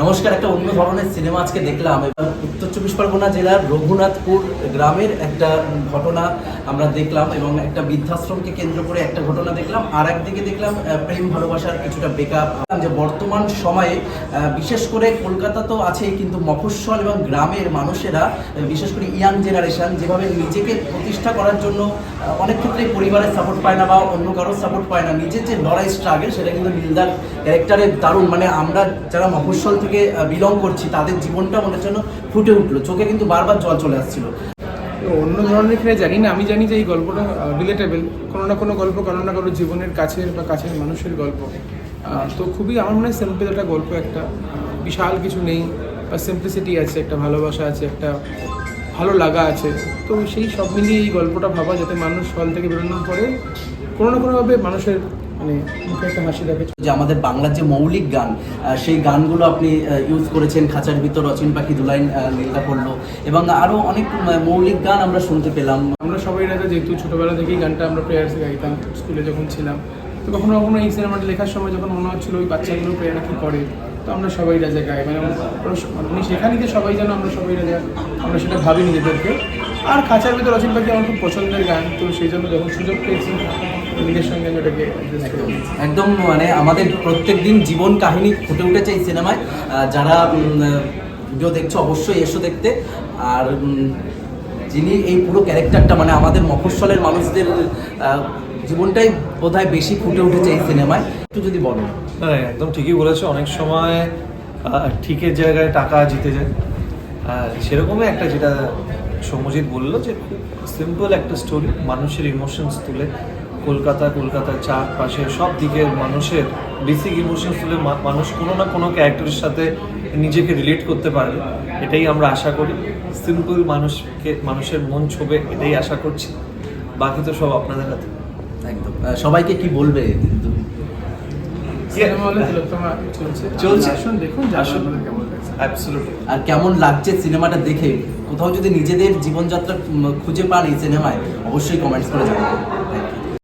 নমস্কার, একটা অন্য ধরনের সিনেমা আজকে দেখলাম। উত্তর চব্বিশ পরগনা জেলার রঘুনাথপুর গ্রামের একটা ঘটনা আমরা দেখলাম এবং একটা বৃদ্ধাশ্রমকে কেন্দ্র করে একটা ঘটনা দেখলাম। আর একদিকে দেখলাম প্রেম ভালোবাসার কিছুটা ব্রেকআপ। যে বর্তমান সময়ে বিশেষ করে কলকাতা তো আছেই, কিন্তু মফস্বল এবং গ্রামের মানুষেরা, বিশেষ করে ইয়াং জেনারেশন, যেভাবে নিজেকে প্রতিষ্ঠা করার জন্য অনেক ক্ষেত্রে পরিবারের সাপোর্ট পায় না বা অন্য কারোর সাপোর্ট পায় না, নিজের যে লড়াই স্ট্রাগল, সেটা কিন্তু নীলদার ক্যারেক্টারে দারুণ। মানে আমরা যারা মফস্বল থেকে বিলং করছি তাদের জীবনটা মনে জন্য ফুটে উঠলো, চোখে কিন্তু বারবার জল চলে আসছিল। অন্য ধরনের ক্ষেত্রে জানি না, আমি জানি যে এই গল্পটা রিলেটেবল, কোনো না কোনো গল্প কারো না কারো জীবনের কাছের বা কাছের মানুষের গল্প। তো খুবই আমার মনে হয় সিম্পল একটা গল্প, একটা বিশাল কিছু নেই, বা সিম্পলিসিটি আছে, একটা ভালোবাসা আছে, একটা ভালো লাগা আছে। তো সেই সব মিলিয়ে এই গল্পটা ভাবা, যাতে মানুষ হল থেকে বেরোনোর পরে কোনো না কোনোভাবে মানুষের মানে মুখে একটা হাসি থাকে। যে আমাদের বাংলার যে মৌলিক গান, সেই গানগুলো আপনি ইউজ করেছেন। খাঁচার ভিতর অচিন পাখি দুলাইন নীলদা করলো এবং আরও অনেক মৌলিক গান আমরা শুনতে পেলাম। আমরা সবাই রাজা, যেহেতু ছোটোবেলা থেকেই গানটা আমরা প্রেয়ার্সে গাইতাম স্কুলে যখন ছিলাম, তো কখনো কখনো এই সিনেমাটা লেখার সময় যখন মনে হচ্ছিলো ওই বাচ্চাগুলো প্রেয়ারা কী করে, তো আমরা সবাই রাজা গাই, মানে উনি সেখানে যে সবাই যেন আমরা সবাই রাজা, আমরা সেটা ভাবি নিজেদেরকে। আর খাঁচার ভিতর অচিন পাখি আমার খুব পছন্দের গান, তো সেই জন্য যখন সুযোগ পেয়েছি নিজের সঙ্গে আমি ওটাকে একদম মানে আমাদের প্রত্যেক দিন জীবন কাহিনী ফুটে উঠেছে এই সিনেমায়। যারা ভিডিও দেখছো অবশ্যই এসো দেখতে। আর যিনি এই পুরো ক্যারেক্টারটা, মানে আমাদের মফস্বলের মানুষদের জীবনটাই বোধহয় বেশি ফুটে উঠেছে এই সিনেমায়, একটু যদি বলো। না, একদম ঠিকই বলেছো। অনেক সময় ঠিকের জায়গায় টাকা জিতে যায়, সেরকমই একটা, যেটা সৌম্যজিৎ বললো, যে খুব সিম্পল একটা স্টোরি, মানুষের ইমোশনস তুলে কলকাতার চারপাশে সব দিকের মানুষের বেসিক ইমোশনস তুলে মানুষ কোনো না কোনো ক্যারেক্টারের সাথে নিজেকে রিলেট করতে পারবে, এটাই আমরা আশা করি। সিম্পল মানুষের মন ছোবে, এটাই আশা করছি। বাকি তো সব আপনাদের হাতে। একদম। সবাইকে কি বলবে? চলছে। দেখুন কেমন লাগছে। অ্যাবসলিউটলি। আর কেমন লাগছে সিনেমাটা দেখে? কোথাও যদি নিজেদের জীবনযাত্রা খুঁজে পান এই সিনেমায়, অবশ্যই কমেন্টস করে জানাবেন।